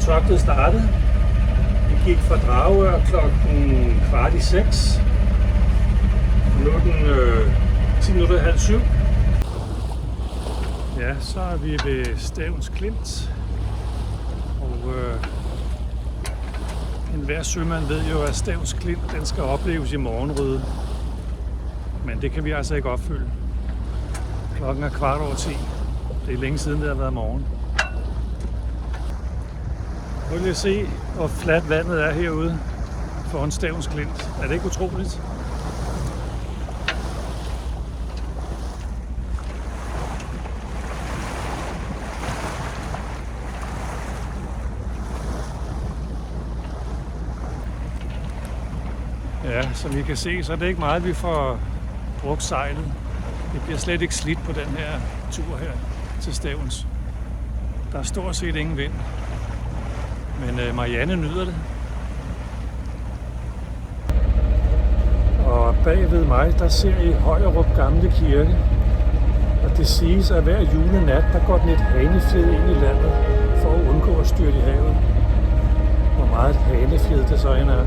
togtet startede. Vi gik fra Dragør klokken 5:15. Nu er den 6:50. Ja, så er vi ved Stevns Klint. Og enhver sømand ved jo, at Stevns Klint den skal opleves i morgenrøde. Men det kan vi altså ikke opfylde. Klokken er 10:15. Det er længe siden, det har været morgen. Nu vil jeg se, hvor fladt vandet er herude foran Stevns Klint. Er det ikke utroligt? Ja, som I kan se, så er det ikke meget, vi får brugt sejlet. Det bliver slet ikke slidt på den her tur her til Stevns. Der er stort set ingen vind. Men Marianne nyder det. Og bagved mig, der ser I Højerup Gamle Kirke. Og det siges, at hver julenat, der går den et hanefjed ind i landet, for at undgå at styrte i havet. Hvor meget et hanefjed det så end er.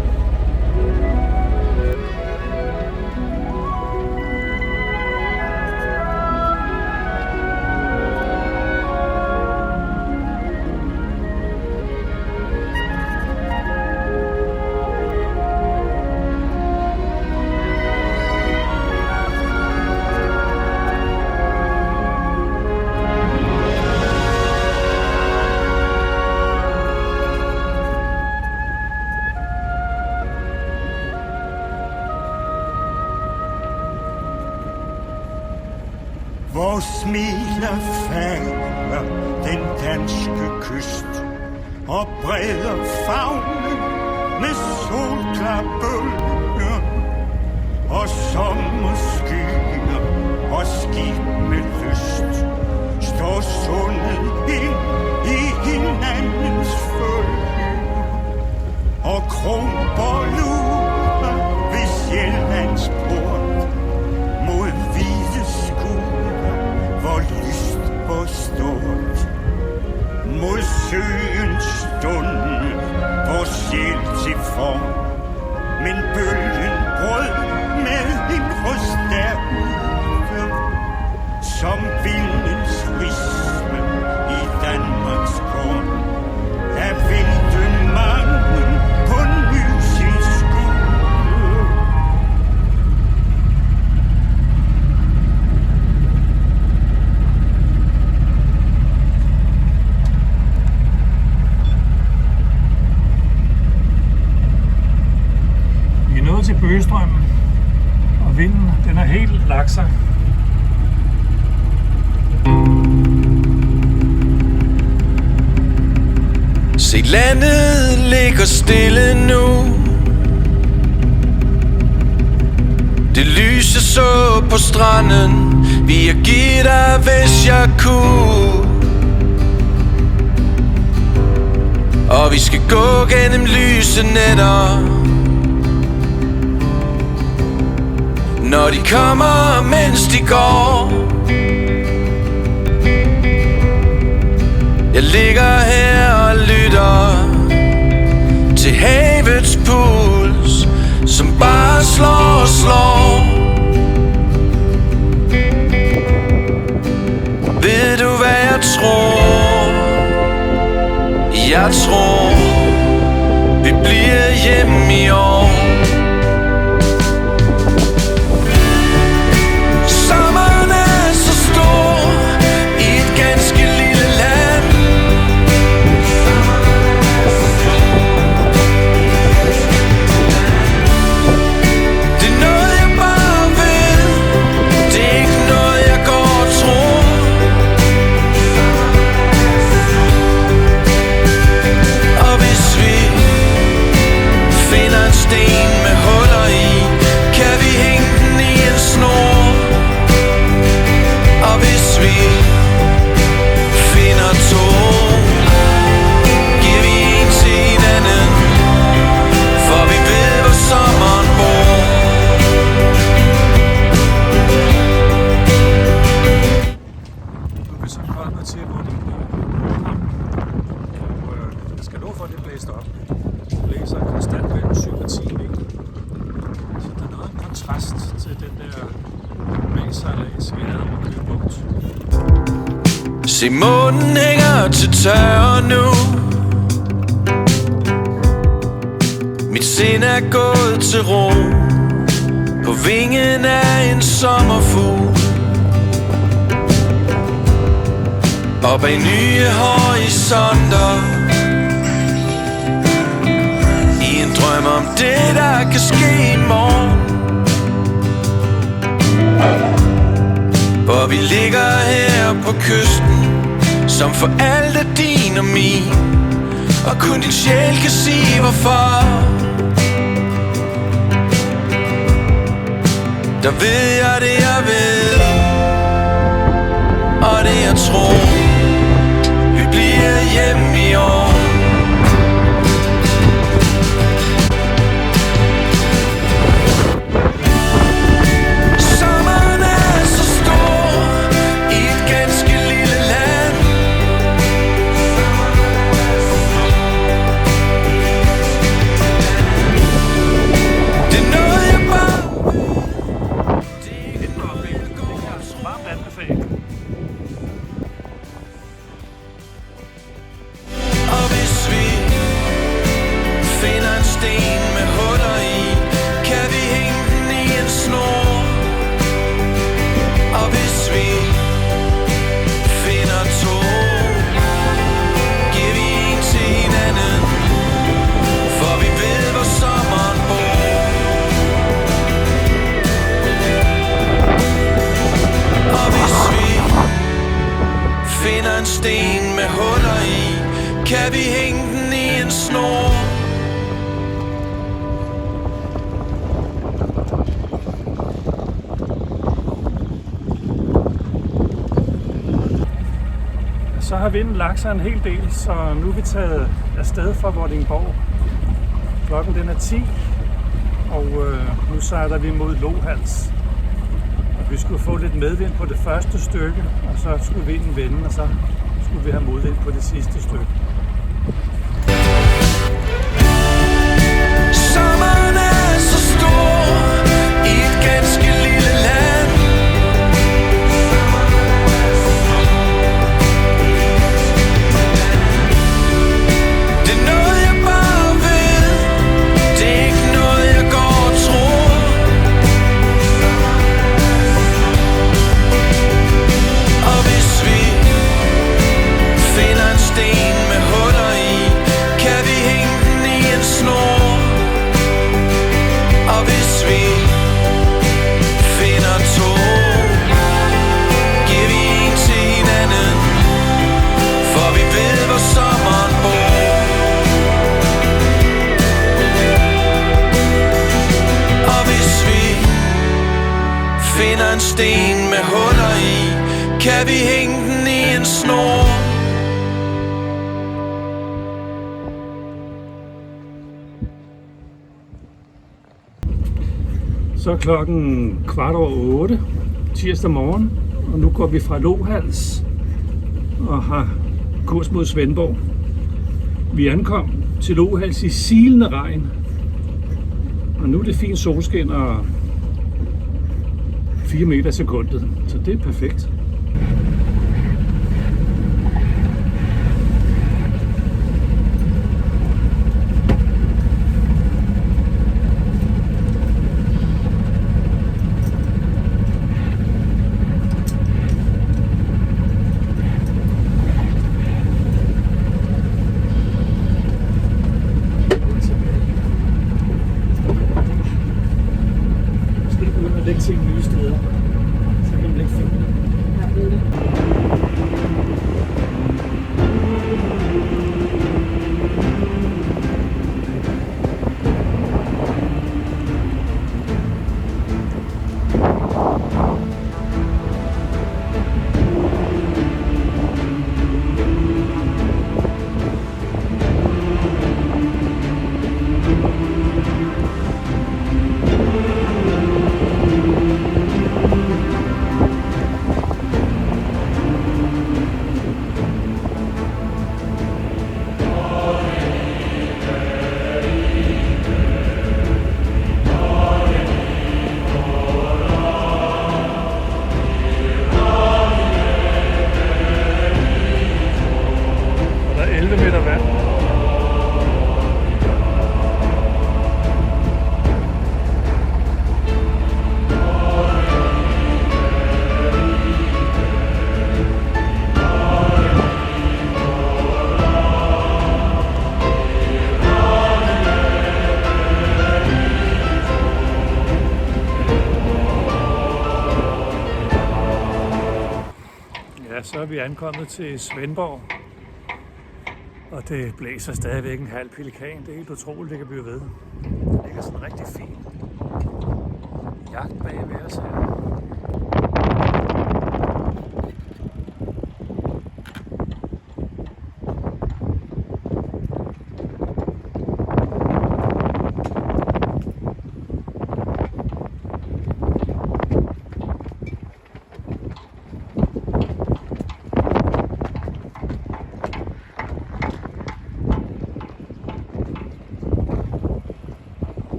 Hvor smiler faner den danske kyst og breder favnen med solklar bølger og sommerskyer og skib med lyst står sundet ind i hinandens følge og Kronborg lurer ved Sjællands port mod hvide skurer, hvor lyst og stort mod søens stund, hvor sjæl til form, men bølgen brød med en røst derude, som vindens risme i Danmarks korn, der vendte mange på ny sin skue. Vi er nået til Bøgestrømmen, og vinden den er helt lagt sig. Se, landet ligger stille nu. Det lyser så på stranden. Vi er givet dig, hvis jeg kunne. Og vi skal gå gennem lyse nætter, når de kommer, mens de går. Jeg ligger her og lytter til havets puls, som bare slår og slår. Ved du hvad jeg tror? Jeg tror vi bliver hjemme i år. Sommeren er så stor i et ganske lille land. Det er noget jeg bare vil, det er ikke noget jeg går og tror. Og hvis vi finder en sten med huller i, kan vi hænge den i en snor. Og hvis vi finder to, giver vi en til hinanden, for vi ved hvor sommeren bor. Nu er vi så kommet til, hvor de bor. Og jeg skal love for, at det blæser op. Det blæser konstant mellem 7 og 10 meter. Så der er noget kontrast til den der magsejlads, vi havde over Køge Bugt. Se, månen hænger til tørre nu. Mit sind er gået til ro på vingen af en sommerfugl. Og bag nye horisonter, i en drøm om det, der kan ske i morgen. Hvor vi ligger her på kysten, som for alt er din og min, og kun din sjæl kan sige hvorfor. Der ved jeg det, jeg ved, og det jeg tror. Vi bliver hjemme i år. Sommeren er så stor i et ganske lille land. Det er noget jeg bare Varmt anbefaling. Og hvis vi finder en sten med huller i, kan vi hænge den i en snor. Og hvis vi finder to, giver vi en til hinanden, for vi ved hvor sommeren bor. Og hvis vi finder en sten med huller i, kan vi hænge den i en snor. Så har vinden lagt sig en hel del, så nu er vi taget afsted fra Vordingborg. Klokken den er 10, og nu sejler vi mod Lohals. Og vi skulle få lidt medvind på det første stykke, og så skulle vinden vende, og så skulle vi have modvind på det sidste stykke. Sommeren er så stor i et ganske lille land. Det er noget jeg bare ved, det er ikke noget jeg går og tror. Og hvis vi finder en sten med huller i, kan vi hænge den i en snor. Og hvis vi finder to, giver vi en til hinanden, for vi ved hvor sommeren bor. Og hvis vi finder en sten med huller i, kan vi hænge den i en snor. Så er klokken 7:15 tirsdag morgen, og nu går vi fra Lohals og har kurs mod Svendborg. Vi ankom til Lohals i silende regn, og nu er det fint solskin og 4 meter i sekundet, så det er perfekt. Lægge ting nye steder, så kan man ikke finde det. så er vi ankommet til Svendborg. Og det blæser stadigvæk en halv pelikan. Det er helt utroligt, det kan blive ved. Der ligger sådan en rigtig fin jagt bag ved os her.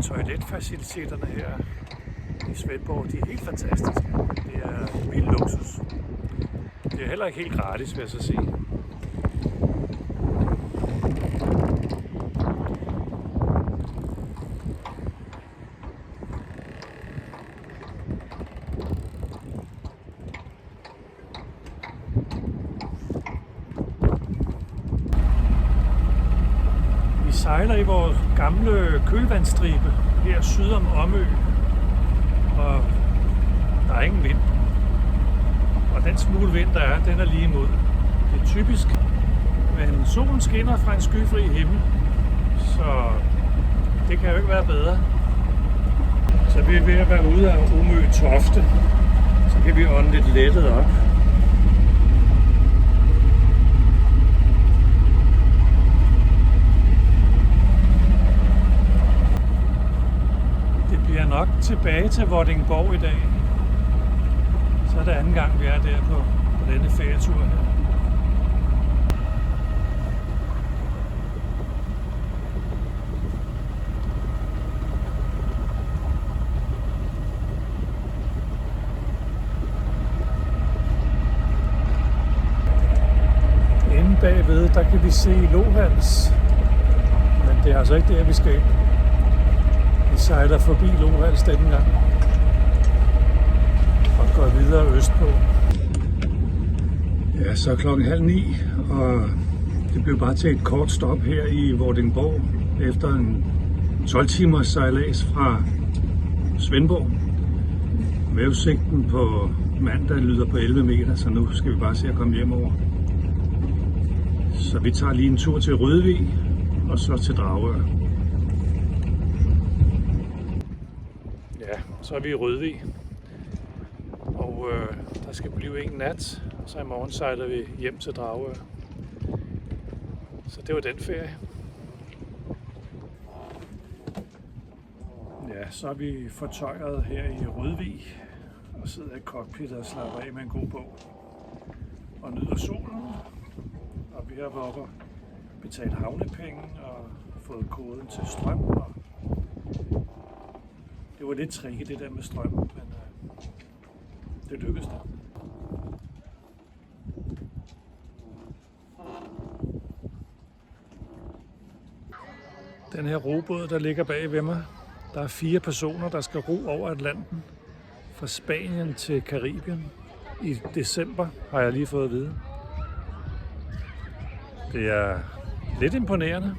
Toiletfaciliteterne her i Svendborg, de er helt fantastiske. Det er vild luksus. Det er heller ikke helt gratis, vil jeg så sige. Vi sejler i vores gamle kølvandsstribe her syd om Omø, og der er ingen vind. Og den smule vind, der er, den er lige imod. Det er typisk, men solen skinner fra en skyfri himmel, så det kan jo ikke være bedre. Så vi er ved at være ude af Omø Tofte, så kan vi ånde lidt lettet op. Nok tilbage til Vordingborg i dag. Så er det anden gang, vi er der på denne ferietur her. Inde bagved, der kan vi se Lohals. Men det er altså ikke der, vi skal ind. Vi sejler forbi Lohals denne gang og går videre østpå. Ja, så er 8:30, og det blev bare til et kort stop her i Vordingborg efter en 12 timers sejlads fra Svendborg. Vejrudsigten på mandag lyder på 11 meter, så nu skal vi bare se at komme hjem over. Så vi tager lige en tur til Rødvig og så til Dragør. Så er vi i Rødvig, og der skal blive en nat, og så i morgen sejler vi hjem til Dragør. Så det var den ferie. Ja, så er vi fortøjet her i Rødvig, og sidder i cockpit og slapper af med en god bog, og nyder solen. Og vi har været oppe og betalt havnepenge, og fået koden til strøm. Og det var lidt tricky det der med strøm, men det lykkedes da. Den her robåd, der ligger bag ved mig, der er 4 personer, der skal ro over Atlanten fra Spanien til Karibien i december, har jeg lige fået at vide. Det er lidt imponerende.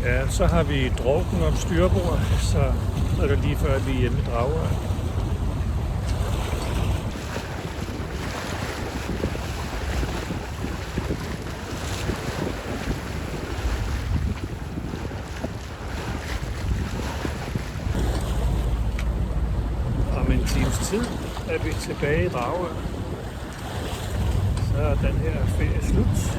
Ja, så har vi drukken om styrbord, så er det lige før, vi er hjemme i Dragør. Om en times tid er vi tilbage i Dragør. Så er den her ferie slut.